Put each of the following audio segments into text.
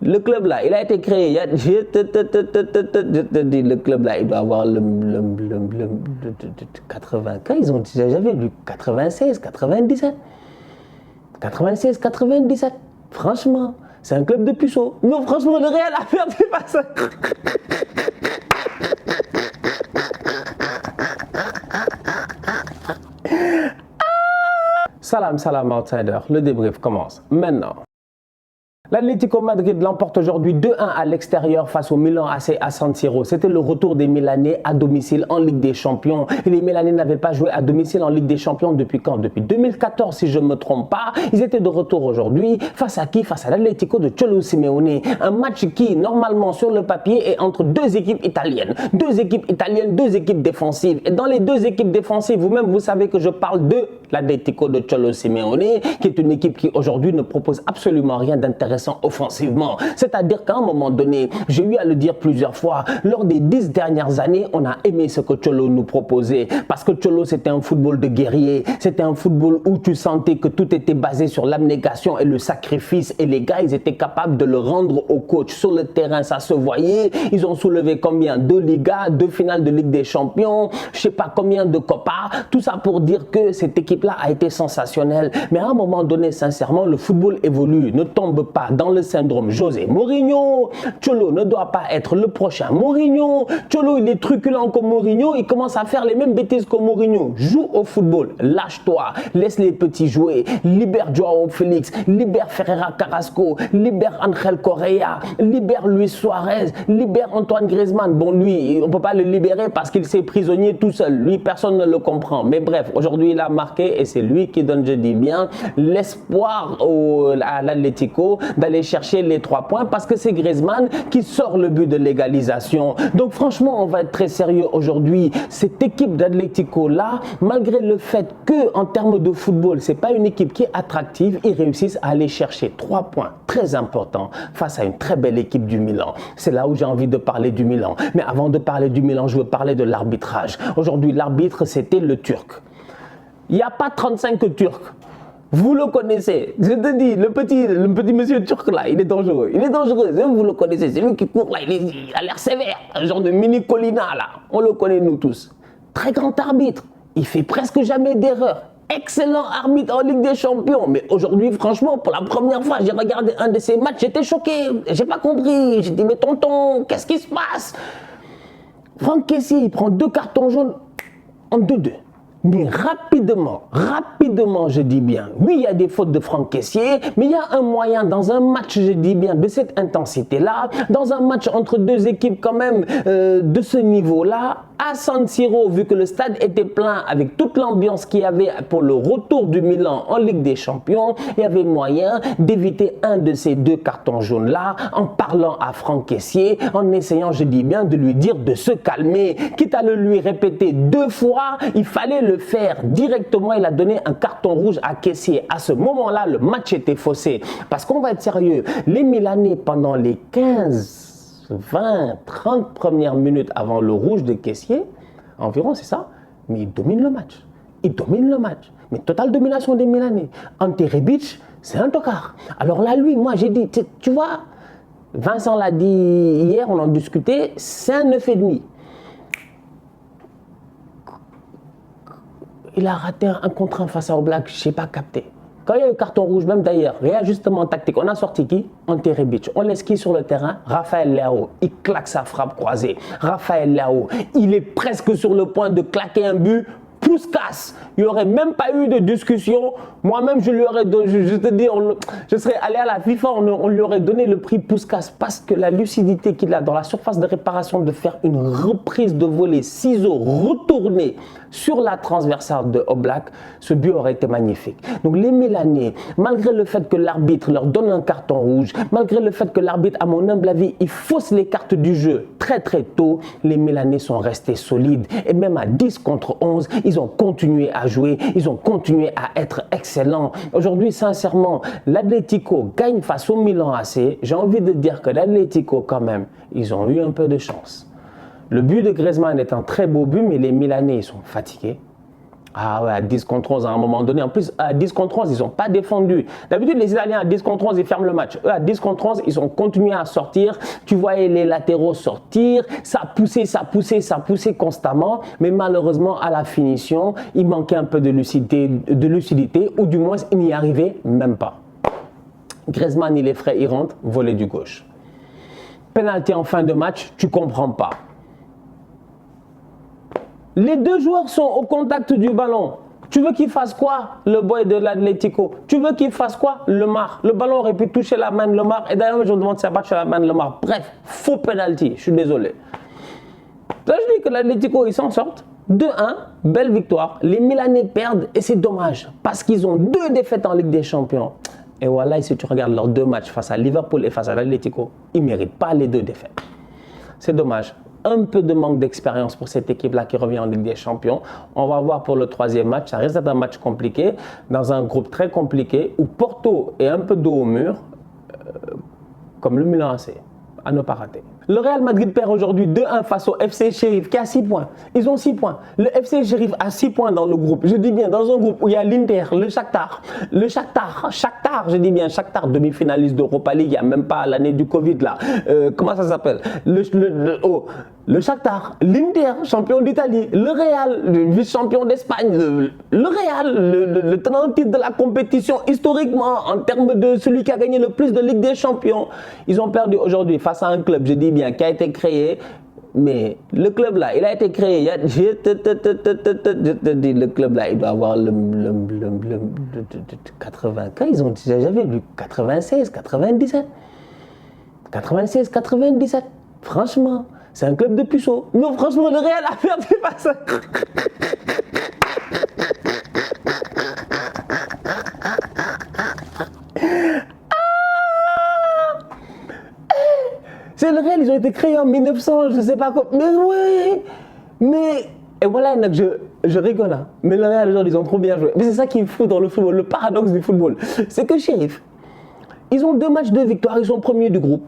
Le club là, il a été créé. Je te dis, le club là, il doit avoir le 80. Quand ils ont dit, j'avais lu 96, 97. 96, 97. Franchement, c'est un club de puceaux. Non, franchement, le Real a perdu pas ça. Salam, salam, outsider. Le débrief commence maintenant. L'Atlético Madrid l'emporte aujourd'hui 2-1 à l'extérieur face au Milan AC à San Siro. C'était le retour des Milanais à domicile en Ligue des Champions. Et les Milanais n'avaient pas joué à domicile en Ligue des Champions depuis quand? Depuis 2014 si je ne me trompe pas. Ils étaient de retour aujourd'hui. Face à qui? Face à l'Atlético de Cholo Simeone. Un match qui, normalement sur le papier, est entre deux équipes italiennes. Deux équipes italiennes, deux équipes défensives. Et dans les deux équipes défensives, vous-même, vous savez que je parle de l'Atlético de Cholo Simeone, qui est une équipe qui aujourd'hui ne propose absolument rien d'intéressant offensivement. C'est-à-dire qu'à un moment donné, j'ai eu à le dire plusieurs fois, lors des 10 dernières années, on a aimé ce que Cholo nous proposait. Parce que Cholo, c'était un football de guerrier. C'était un football où tu sentais que tout était basé sur l'abnégation et le sacrifice. Et les gars, ils étaient capables de le rendre au coach. Sur le terrain, ça se voyait. Ils ont soulevé combien? 2 Ligas, 2 finales de Ligue des Champions, je sais pas combien de Copa. Tout ça pour dire que cette équipe-là a été sensationnelle. Mais à un moment donné, sincèrement, le football évolue. Ne tombe pas dans le syndrome José Mourinho. Cholo ne doit pas être le prochain Mourinho. Cholo, il est truculent comme Mourinho. Il commence à faire les mêmes bêtises que Mourinho. Joue au football. Lâche-toi. Laisse les petits jouer. Libère Joao Félix. Libère Ferreira Carrasco. Libère Angel Correa. Libère Luis Suarez. Libère Antoine Griezmann. Bon, lui, on ne peut pas le libérer parce qu'il s'est prisonnier tout seul. Lui, personne ne le comprend. Mais bref, aujourd'hui, il a marqué et c'est lui qui donne, je dis bien, l'espoir à l'Atlético d'aller chercher les 3 points parce que c'est Griezmann qui sort le but de l'égalisation. Donc franchement, on va être très sérieux aujourd'hui. Cette équipe d'Atlético là, malgré le fait que en termes de football, c'est pas une équipe qui est attractive, ils réussissent à aller chercher 3 points très importants face à une très belle équipe du Milan. C'est là où j'ai envie de parler du Milan. Mais avant de parler du Milan, je veux parler de l'arbitrage. Aujourd'hui, l'arbitre, c'était le Turc. Il n'y a pas 35 Turcs. Vous le connaissez, je te dis, le petit monsieur turc là, il est dangereux. Il est dangereux, vous le connaissez, c'est lui qui court là, il a l'air sévère, un genre de mini Colina là, on le connaît nous tous. Très grand arbitre, il fait presque jamais d'erreur. Excellent arbitre en Ligue des Champions, mais aujourd'hui franchement, pour la première fois, j'ai regardé un de ces matchs, j'étais choqué, j'ai pas compris, j'ai dit mais tonton, qu'est-ce qui se passe? Franck Kessié, il prend 2 cartons jaunes en 2-2. Mais rapidement, je dis bien, oui, il y a des fautes de Franck Kessié, mais il y a un moyen dans un match, je dis bien, de cette intensité-là, dans un match entre deux équipes quand même de ce niveau-là, à San Siro, vu que le stade était plein avec toute l'ambiance qu'il y avait pour le retour du Milan en Ligue des Champions, il y avait moyen d'éviter un de ces 2 cartons jaunes-là en parlant à Franck Kessié, en essayant, je dis bien, de lui dire de se calmer. Quitte à le lui répéter 2 fois, il fallait le faire directement. Il a donné un carton rouge à Kessié. À ce moment-là, le match était faussé. Parce qu'on va être sérieux, les Milanais, pendant les 15, 20, 30 premières minutes avant le rouge de Kessié, environ, c'est ça, mais ils dominent le match. Ils dominent le match. Mais totale domination des Milanais. Ante Rebic, c'est un tocard. Alors là, lui, moi, j'ai dit, tu vois, Vincent l'a dit hier, on en discutait, c'est un 9,5. Il a raté un contre 1 face à Oblak, je n'ai pas capté. Quand il y a eu carton rouge, même d'ailleurs, réajustement tactique, on a sorti qui? Ante Rebic. On laisse qui sur le terrain? Raphaël Leao. Il claque sa frappe croisée. Raphaël Leao, il est presque sur le point de claquer un but. Puskas, il n'y aurait même pas eu de discussion. Moi-même, je lui aurais donné, je te dis, je serais allé à la FIFA, on lui aurait donné le prix Puskas parce que la lucidité qu'il a dans la surface de réparation de faire une reprise de volée, ciseaux retournés sur la transversale de Oblak, ce but aurait été magnifique. Donc les Milanais, malgré le fait que l'arbitre leur donne un carton rouge, malgré le fait que l'arbitre, à mon humble avis, il fausse les cartes du jeu très très tôt, les Milanais sont restés solides et même à 10 contre 11, ils ont continué à jouer, ils ont continué à être excellents. Aujourd'hui, sincèrement, l'Atlético gagne face au Milan AC. J'ai envie de dire que l'Atlético, quand même, ils ont eu un peu de chance. Le but de Griezmann est un très beau but, mais les Milanais, ils sont fatigués. Ah ouais, à 10 contre 11 à un moment donné. En plus, à 10 contre 11, ils n'ont pas défendu. D'habitude, les Italiens à 10 contre 11, ils ferment le match. Eux, à 10 contre 11, ils ont continué à sortir. Tu voyais les latéraux sortir. Ça poussait constamment. Mais malheureusement, à la finition, il manquait un peu de lucidité ou du moins, il n'y arrivait même pas. Griezmann, il est frais, il rentre, volé du gauche. Penalty en fin de match, tu comprends pas. Les deux joueurs sont au contact du ballon. Tu veux qu'il fasse quoi, le boy de l'Atlético? Tu veux qu'il fasse quoi, Lemar? Le ballon aurait pu toucher la main de Lemar. Et d'ailleurs, je me demande si ça n'a pas touché la main de Lemar. Bref, faux penalty. Je suis désolé. Là, je dis que l'Atlético, ils s'en sortent. 2-1, belle victoire. Les Milanais perdent et c'est dommage parce qu'ils ont 2 défaites en Ligue des Champions. Et voilà, si tu regardes leurs 2 matchs face à Liverpool et face à l'Atlético, ils ne méritent pas les 2 défaites. C'est dommage. Un peu de manque d'expérience pour cette équipe-là qui revient en Ligue des Champions. On va voir pour le 3e match. Ça risque d'être un match compliqué, dans un groupe très compliqué, où Porto est un peu dos au mur, comme le Milan AC, à ne pas rater. Le Real Madrid perd aujourd'hui 2-1 face au FC Sheriff qui a 6 points. Ils ont 6 points. Le FC Sheriff a 6 points dans le groupe. Je dis bien dans un groupe où il y a l'Inter, le Shakhtar, je dis bien Shakhtar, demi-finaliste d'Europa League, il n'y a même pas l'année du Covid là. Comment ça s'appelle? Le Shakhtar, l'Inter, champion d'Italie, le Real, le vice-champion d'Espagne, le Real, le tenant titre de la compétition historiquement en termes de celui qui a gagné le plus de Ligue des Champions. Ils ont perdu aujourd'hui face à un club, je dis bien, qui a été créé. Mais le club là, il a été créé. Je te dis, le club là, il doit avoir le 80. Quand ils ont, j'avais lu 96, 97. 96, 97. Franchement, c'est un club de puceaux. Non, franchement, le Real a perdu face à... C'est le Real, ils ont été créés en 1900, je ne sais pas quoi. Mais oui, mais... Et voilà, je rigole, hein. Mais le Real, aujourd'hui, ils ont trop bien joué. Mais c'est ça qui me fout dans le football, le paradoxe du football. C'est que Sheriff, ils ont 2 matchs de victoire, ils sont premiers du groupe.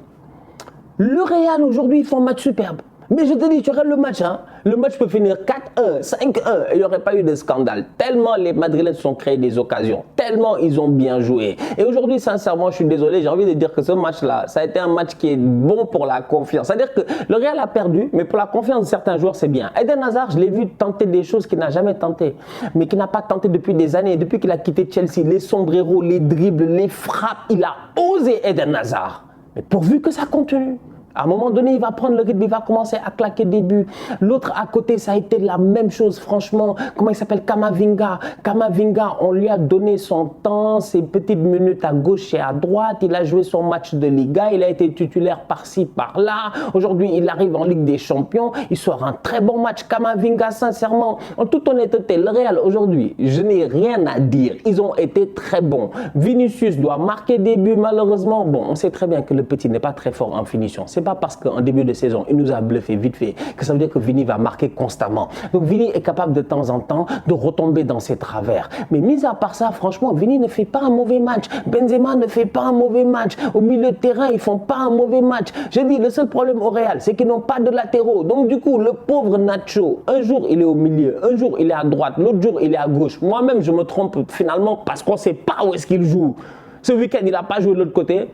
Le Real, aujourd'hui, ils font un match superbe. Mais je te dis, tu regardes le match, hein. Le match peut finir 4-1, 5-1, et il n'y aurait pas eu de scandale. Tellement les Madrilènes se sont créés des occasions, tellement ils ont bien joué. Et aujourd'hui, sincèrement, je suis désolé, j'ai envie de dire que ce match-là, ça a été un match qui est bon pour la confiance. C'est-à-dire que le Real a perdu, mais pour la confiance de certains joueurs, c'est bien. Eden Hazard, je l'ai vu tenter des choses qu'il n'a jamais tentées, mais qu'il n'a pas tenté depuis des années. Depuis qu'il a quitté Chelsea, les sombreros, les dribbles, les frappes, il a osé Eden Hazard. Mais pourvu que ça continue. À un moment donné, il va prendre le rythme, il va commencer à claquer des buts. L'autre à côté, ça a été la même chose, franchement. Comment il s'appelle? Camavinga. Camavinga, on lui a donné son temps, ses petites minutes à gauche et à droite. Il a joué son match de Liga, il a été titulaire par-ci, par-là. Aujourd'hui, il arrive en Ligue des Champions. Il sort un très bon match, Camavinga, sincèrement. En toute honnêteté, le Real, aujourd'hui, je n'ai rien à dire. Ils ont été très bons. Vinicius doit marquer des buts, malheureusement. Bon, on sait très bien que le petit n'est pas très fort en finition. C'est pas parce qu'en début de saison, il nous a bluffé vite fait que ça veut dire que Vini va marquer constamment. Donc Vini est capable de temps en temps de retomber dans ses travers. Mais mis à part ça, franchement, Vini ne fait pas un mauvais match. Benzema ne fait pas un mauvais match. Au milieu de terrain, ils font pas un mauvais match. Je dis, le seul problème au Real, c'est qu'ils n'ont pas de latéraux. Donc du coup, le pauvre Nacho, un jour il est au milieu, un jour il est à droite, l'autre jour il est à gauche. Moi-même, je me trompe finalement parce qu'on ne sait pas où est-ce qu'il joue. Ce week-end, il n'a pas joué de l'autre côté,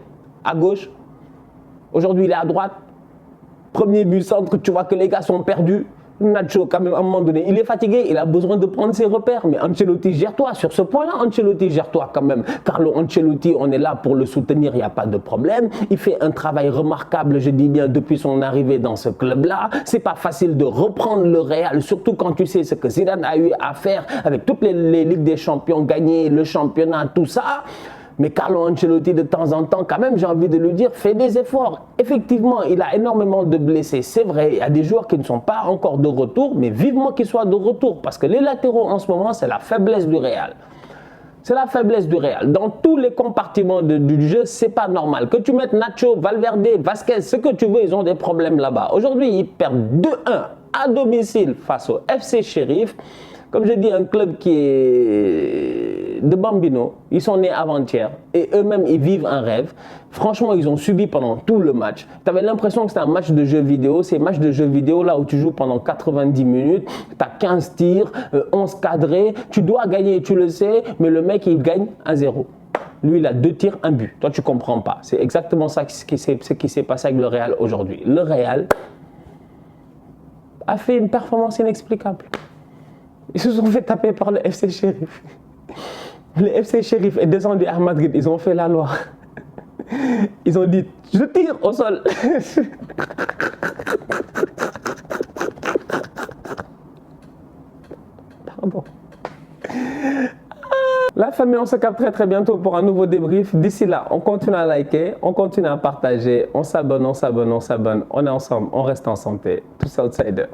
à gauche. Aujourd'hui, il est à droite. Premier but centre, tu vois que les gars sont perdus. Nacho, quand même, à un moment donné, il est fatigué, il a besoin de prendre ses repères. Mais Ancelotti, gère-toi. Sur ce point-là, Ancelotti, gère-toi quand même. Carlo Ancelotti, on est là pour le soutenir, il n'y a pas de problème. Il fait un travail remarquable, je dis bien, depuis son arrivée dans ce club-là. C'est pas facile de reprendre le Real, surtout quand tu sais ce que Zidane a eu à faire avec toutes les Ligues des Champions gagnées, le championnat, tout ça. Mais Carlo Ancelotti, de temps en temps, quand même, j'ai envie de lui dire, fait des efforts. Effectivement, il a énormément de blessés. C'est vrai, il y a des joueurs qui ne sont pas encore de retour, mais vivement qu'ils soient de retour. Parce que les latéraux, en ce moment, c'est la faiblesse du Real. C'est la faiblesse du Real. Dans tous les compartiments du jeu, c'est pas normal. Que tu mettes Nacho, Valverde, Vasquez, ce que tu veux, ils ont des problèmes là-bas. Aujourd'hui, ils perdent 2-1 à domicile face au FC Sheriff. Comme je dis, un club qui est de Bambino, ils sont nés avant-hier et eux-mêmes, ils vivent un rêve. Franchement, ils ont subi pendant tout le match. Tu avais l'impression que c'était un match de jeu vidéo. Ces matchs de jeu vidéo là où tu joues pendant 90 minutes, tu as 15 tirs, 11 cadrés, tu dois gagner, tu le sais, mais le mec, il gagne 1-0. Lui, il a 2 tirs, 1 but. Toi, tu ne comprends pas. C'est exactement ça ce qui s'est passé avec le Real aujourd'hui. Le Real a fait une performance inexplicable. Ils se sont fait taper par le FC Sheriff. Le FC Sheriff est descendu à Madrid. Ils ont fait la loi. Ils ont dit, je tire au sol. Pardon. La famille, on se capte très très bientôt pour un nouveau débrief. D'ici là, on continue à liker, on continue à partager, on s'abonne, on est ensemble, on reste en santé. Tous outsiders.